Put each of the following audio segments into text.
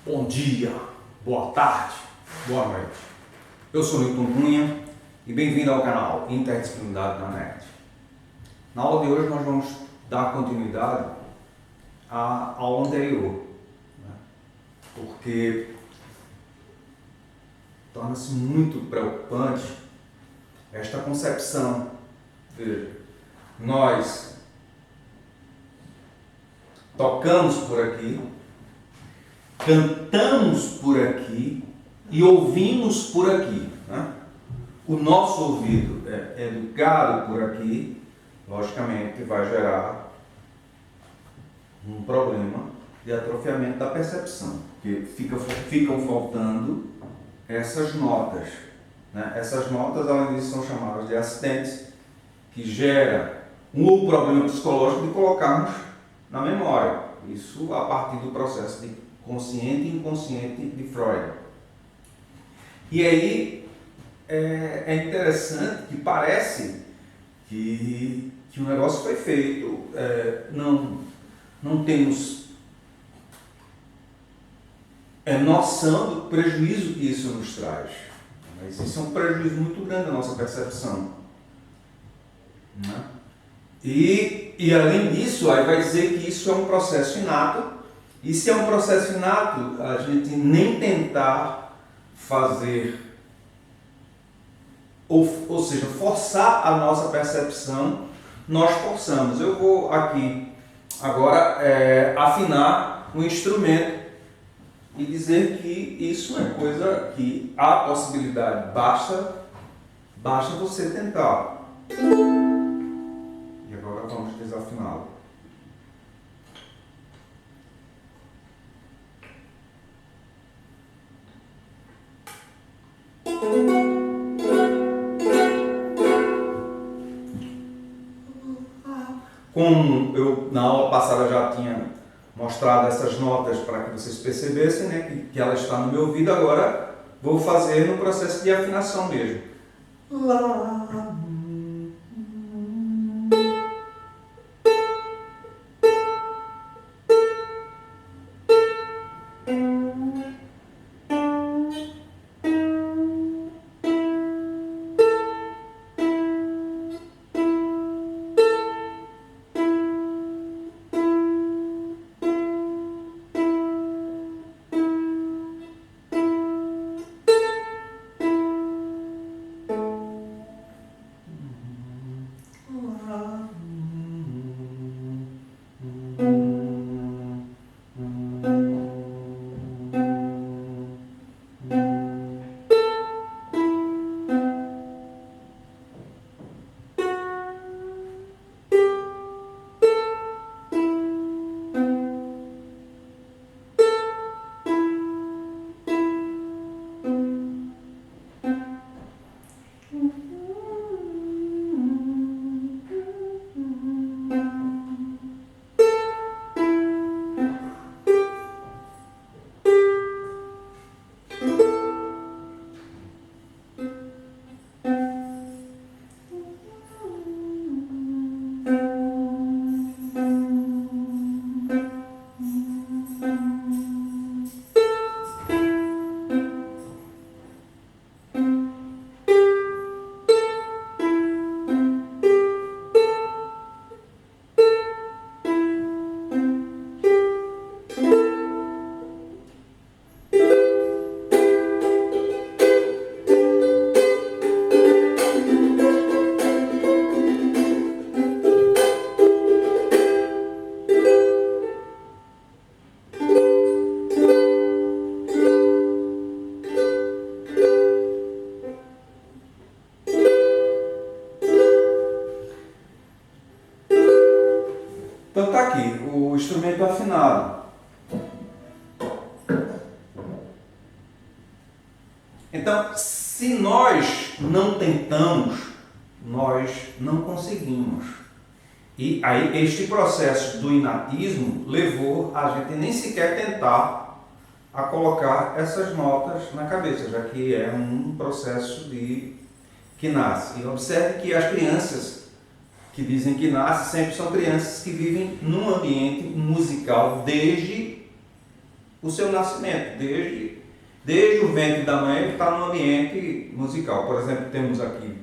Bom dia, boa tarde, boa noite. Eu sou Newton Cunha e bem-vindo ao canal Interdisciplinaridade na NET. Na aula de hoje nós vamos dar continuidade à aula anterior, né? Porque torna-se muito preocupante esta concepção de nós tocamos por aqui, cantamos por aqui e ouvimos por aqui, né? O nosso ouvido é educado por aqui, logicamente vai gerar um problema de atrofiamento da percepção, porque ficam faltando essas notas, né? Essas notas, além disso, são chamadas de assistentes, que gera um problema psicológico de colocarmos na memória, isso a partir do processo de consciente e inconsciente de Freud. E aí é interessante que parece que o negócio foi feito, não temos noção do prejuízo que isso nos traz, mas isso é um prejuízo muito grande da nossa percepção, né? E além disso, aí vai dizer que isso é um processo inato, e se é um processo inato, a gente nem tentar fazer, ou seja, forçar a nossa percepção, nós forçamos. Eu vou aqui agora afinar o instrumento e dizer que isso é coisa que há possibilidade, basta você tentar. E agora vamos desafiná-lo. Como eu na aula passada já tinha mostrado essas notas para que vocês percebessem, né, que ela está no meu ouvido, agora vou fazer no processo de afinação mesmo. Lá. Então está aqui, o instrumento afinado. Então, se nós não tentamos, nós não conseguimos. E aí este processo do inatismo levou a gente nem sequer tentar a colocar essas notas na cabeça, já que é um processo que nasce. E observe que as crianças que dizem que nascem sempre são crianças que vivem num ambiente musical desde o seu nascimento, desde o ventre da mãe ele está no ambiente musical. Por exemplo, temos aqui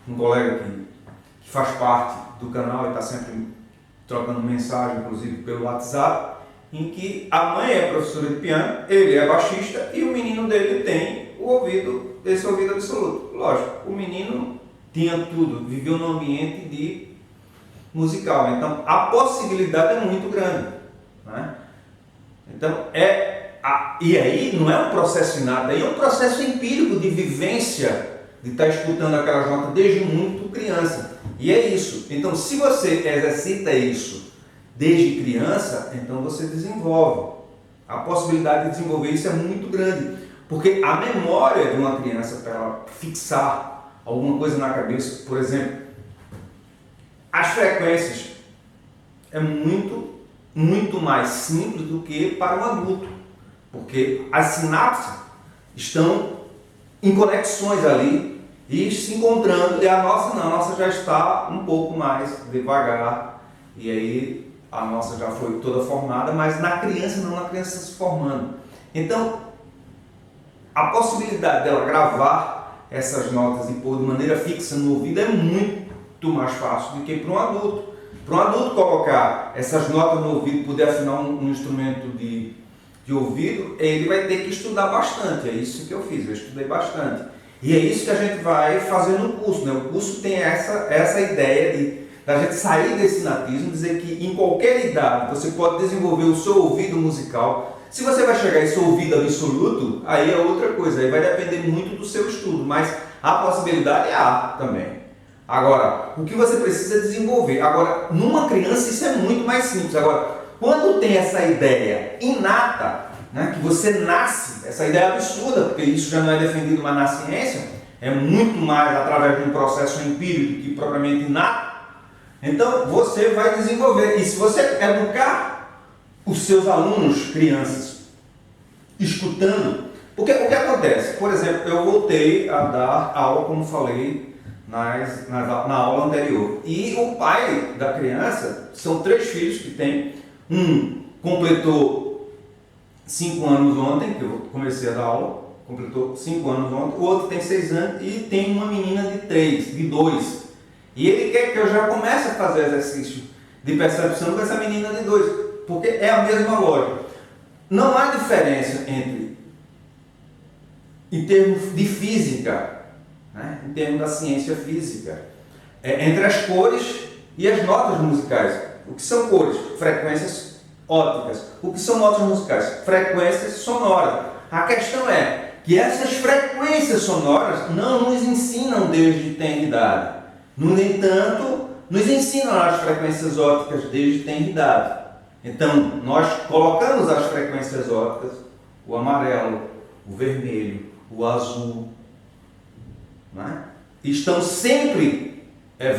um colega que faz parte do canal e está sempre trocando mensagem, inclusive pelo WhatsApp, em que a mãe é professora de piano, ele é baixista e o menino dele tem esse ouvido absoluto. Lógico, o menino tinha tudo, viveu num ambiente musical, então a possibilidade é muito grande, né? Então e aí não é um processo inato, aí é um processo empírico de vivência, de estar escutando aquelas notas desde muito criança. E é isso. Então, se você exercita isso desde criança, então você desenvolve. A possibilidade de desenvolver isso é muito grande. Porque a memória de uma criança, para ela fixar alguma coisa na cabeça, por exemplo, as frequências é muito mais simples do que para um adulto. Porque as sinapses estão em conexões ali e se encontrando, e a nossa não, a nossa já está um pouco mais devagar, e aí a nossa já foi toda formada, mas na criança não, na criança se formando. Então, a possibilidade dela gravar essas notas e pôr de maneira fixa no ouvido é muito mais fácil do que para um adulto. Para um adulto colocar essas notas no ouvido e poder afinar um instrumento de ouvido, ele vai ter que estudar bastante. É isso que eu fiz, eu estudei bastante. E é isso que a gente vai fazer no curso, né? O curso tem essa ideia da gente sair desse natismo, dizer que em qualquer idade você pode desenvolver o seu ouvido musical. Se você vai chegar a esse ouvido absoluto, aí é outra coisa, aí vai depender muito do seu estudo, mas a possibilidade há também. Agora, o que você precisa é desenvolver. Agora, numa criança isso é muito mais simples. Agora, quando tem essa ideia inata, né, que você nasce, essa ideia é absurda, porque isso já não é defendido mais na ciência, é muito mais através de um processo empírico que propriamente inato, então você vai desenvolver. E se você educar os seus alunos, crianças, escutando, porque o que acontece? Por exemplo, eu voltei a dar aula, como falei na aula anterior, e o pai da criança, são 3 filhos que tem, um completou 5 anos ontem, que eu comecei a dar aula, completou 5 anos ontem, o outro tem 6 anos e tem uma menina de 2. E ele quer que eu já comece a fazer exercício de percepção com essa menina de 2, porque é a mesma lógica. Não há diferença em termos de física, né? Em termos da ciência física, entre as cores e as notas musicais. O que são cores? Frequências ópticas. O que são notas musicais? Frequências sonoras. A questão é que essas frequências sonoras não nos ensinam desde tenridade. No entanto, nos ensinam as frequências ópticas desde tenridade. Então, nós colocamos as frequências ópticas, o amarelo, o vermelho, o azul, né? Estão sempre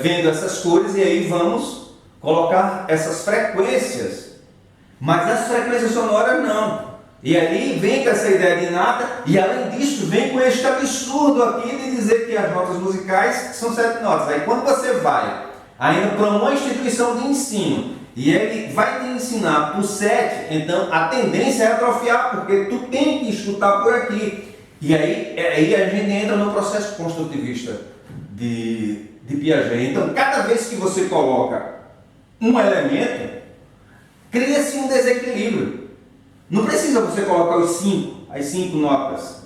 vendo essas cores, e aí vamos colocar essas frequências. Mas as frequências sonoras não. E aí vem com essa ideia de nada, e além disso vem com este absurdo aqui de dizer que as notas musicais são 7 notas. Aí quando você vai ainda para uma instituição de ensino e ele vai te ensinar por 7, então a tendência é atrofiar, porque tu tem que escutar por aqui. E aí a gente entra no processo construtivista de Piaget. Então cada vez que você coloca um elemento, cria-se um desequilíbrio. Não precisa você colocar as 5 notas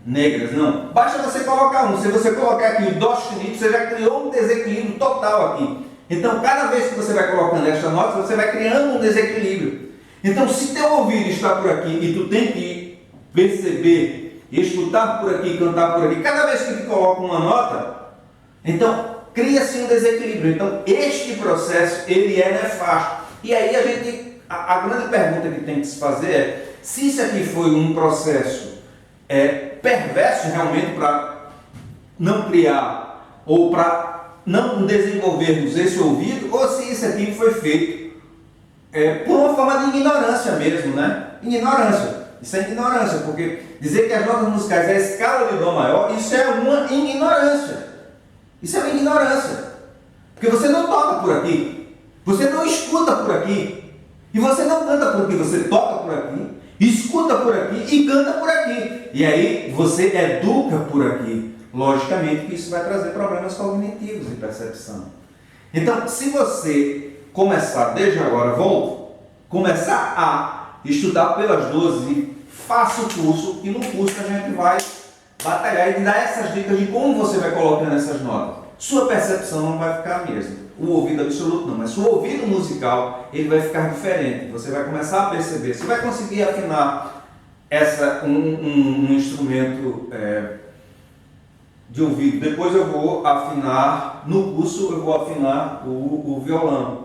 negras, não. Basta você colocar um. Se você colocar aqui o dó sustenido, você já criou um desequilíbrio total aqui. Então, cada vez que você vai colocando esta nota, você vai criando um desequilíbrio. Então, se teu ouvido está por aqui e tu tem que perceber, escutar por aqui, cantar por aqui, cada vez que tu coloca uma nota, então cria-se um desequilíbrio. Então, este processo, ele é nefasto. E aí a grande pergunta que tem que se fazer é se isso aqui foi um processo perverso realmente para não criar ou para não desenvolvermos esse ouvido, ou se isso aqui foi feito por uma forma de ignorância mesmo, né? Ignorância. Isso é ignorância, porque dizer que as notas musicais é a escala de Dó maior, isso é uma ignorância. Isso é uma ignorância. Porque você não toca por aqui, você não escuta por aqui, e você não canta por aqui, você toca por aqui, escuta por aqui e canta por aqui. E aí você educa por aqui. Logicamente que isso vai trazer problemas cognitivos de percepção. Então, se você começar desde agora, começar a estudar pelas 12 e faça o curso, e no curso a gente vai batalhar e dar essas dicas de como você vai colocando essas notas. Sua percepção não vai ficar a mesma. O ouvido absoluto não, mas o ouvido musical ele vai ficar diferente. Você vai começar a perceber, você vai conseguir afinar um instrumento de ouvido. Depois eu vou afinar, no curso eu vou afinar o violão.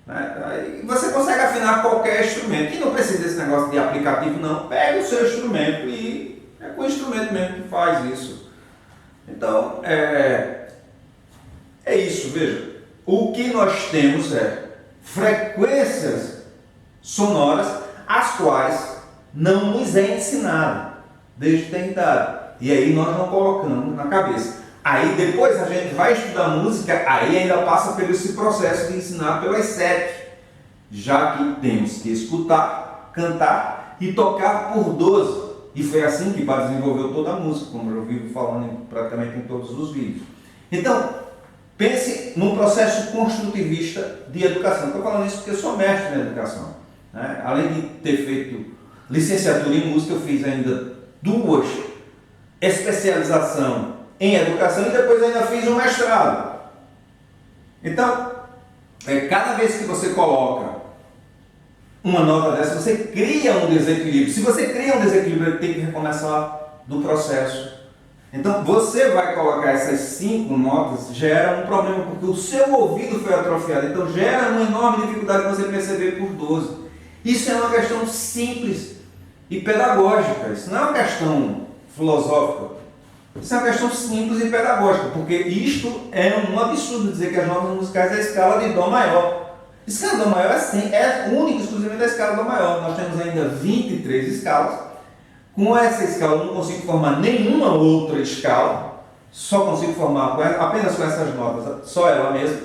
Aí você consegue afinar qualquer instrumento. E não precisa desse negócio de aplicativo não. Pega o seu instrumento e é com o instrumento mesmo que faz isso. Então, é isso, veja. O que nós temos é frequências sonoras as quais não nos é ensinado desde a eternidade. E aí nós não colocamos na cabeça. Aí depois a gente vai estudar música, aí ainda passa pelo esse processo de ensinar pelas 7. Já que temos que escutar, cantar e tocar por 12. E foi assim que Bach desenvolveu toda a música, como eu vivo falando praticamente em todos os vídeos. Então, pense num processo construtivista de educação. Estou falando isso porque eu sou mestre na educação. Além de ter feito licenciatura em música, eu fiz ainda 2 especializações em educação e depois ainda fiz um mestrado. Então, cada vez que você coloca uma nota dessa, você cria um desequilíbrio. Se você cria um desequilíbrio, tem que recomeçar do processo. Então, você vai colocar essas 5 notas, gera um problema, porque o seu ouvido foi atrofiado. Então, gera uma enorme dificuldade de você perceber por 12. Isso é uma questão simples e pedagógica. Isso não é uma questão filosófica. Isso é uma questão simples e pedagógica, porque isto é um absurdo dizer que as notas musicais é a escala de Dó maior. A escala de Dó maior é única e exclusivamente a escala de Dó maior. Nós temos ainda 23 escalas. Com essa escala eu não consigo formar nenhuma outra escala, só consigo formar apenas com essas notas, só ela mesma.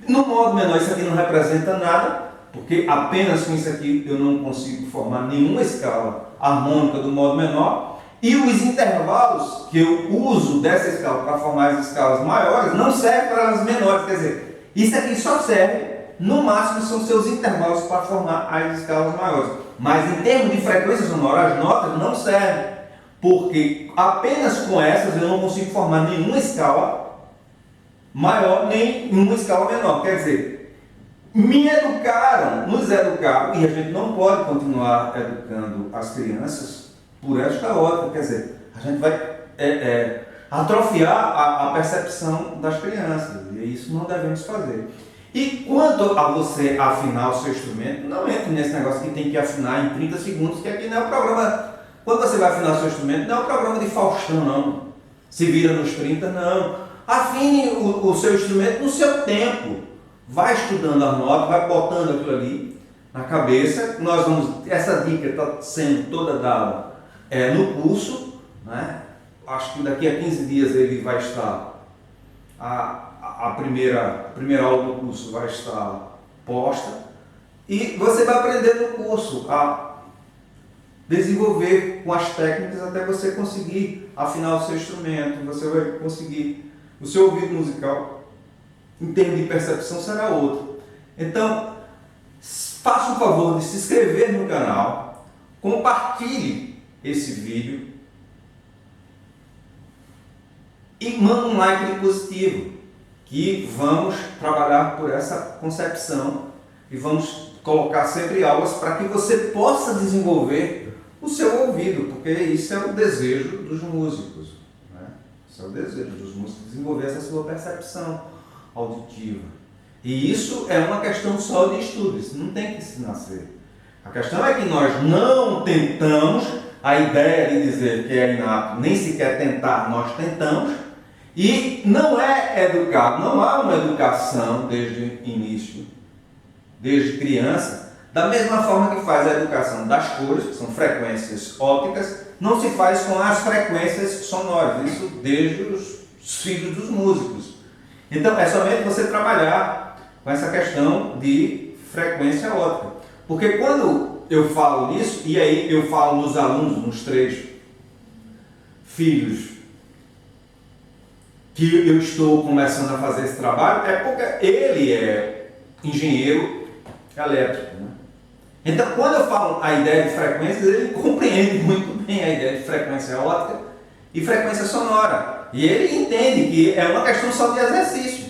No modo menor isso aqui não representa nada, porque apenas com isso aqui eu não consigo formar nenhuma escala harmônica do modo menor. E os intervalos que eu uso dessa escala para formar as escalas maiores não servem para as menores. Quer dizer, isso aqui só serve, no máximo, são seus intervalos para formar as escalas maiores. Mas em termos de frequência sonora, as notas não servem. Porque apenas com essas eu não consigo formar nenhuma escala maior, nem uma escala menor. Quer dizer, me educaram, nos educaram, e a gente não pode continuar educando as crianças por esta ótica, quer dizer, a gente vai atrofiar a percepção das crianças, e isso não devemos fazer. E quanto a você afinar o seu instrumento, não entre nesse negócio que tem que afinar em 30 segundos, que aqui não é o programa, quando você vai afinar o seu instrumento, não é o programa de Faustão, não. Se vira nos 30, não. Afine o seu instrumento no seu tempo. Vai estudando a nota, vai botando aquilo ali na cabeça. Essa dica está sendo toda dada no curso, né? Acho que daqui a 15 dias ele vai estar, a primeira aula do curso vai estar posta, e você vai aprender no curso a desenvolver com as técnicas até você conseguir afinar o seu instrumento, você vai conseguir, o seu ouvido musical, em termos de percepção, será outro. Então, faça o favor de se inscrever no canal, compartilhe esse vídeo e manda um like positivo, que vamos trabalhar por essa concepção e vamos colocar sempre aulas para que você possa desenvolver o seu ouvido, porque isso é o desejo dos músicos, né? Isso é o desejo dos músicos, desenvolver essa sua percepção auditiva. E isso é uma questão só de estudo, isso não tem que se nascer. A questão é que nós não tentamos, a ideia de dizer que é inato, nem sequer tentar, nós tentamos, e não é educado, não há uma educação desde o início, desde criança, da mesma forma que faz a educação das cores, que são frequências ópticas, não se faz com as frequências sonoras, isso desde os filhos dos músicos. Então é somente você trabalhar com essa questão de frequência óptica, porque quando eu falo nisso, e aí eu falo nos alunos, nos 3 filhos que eu estou começando a fazer esse trabalho, é porque ele é engenheiro elétrico, né? Então, quando eu falo a ideia de frequências, ele compreende muito bem a ideia de frequência ótica e frequência sonora. E ele entende que é uma questão só de exercício.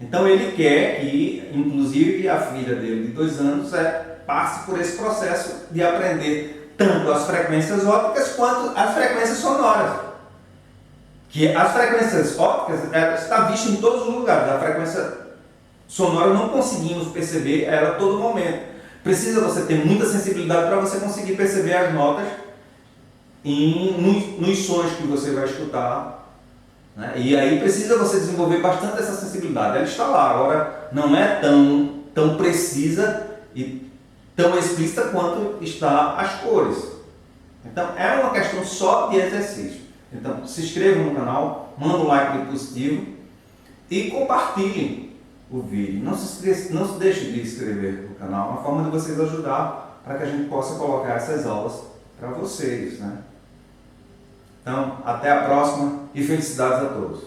Então, ele quer que, inclusive, a filha dele de 2 anos passe por esse processo de aprender tanto as frequências ópticas quanto as frequências sonoras. Que as frequências ópticas está vista em todos os lugares. A frequência sonora não conseguimos perceber ela a todo momento. Precisa você ter muita sensibilidade para você conseguir perceber as notas nos sons que você vai escutar, né? E aí precisa você desenvolver bastante essa sensibilidade. Ela está lá, agora não é tão precisa e tão explícita quanto está as cores. Então é uma questão só de exercício. Então se inscrevam no canal, manda um like de positivo e compartilhem o vídeo. Não se deixe de inscrever no canal, é uma forma de vocês ajudar para que a gente possa colocar essas aulas para vocês, né? Então, até a próxima e felicidades a todos.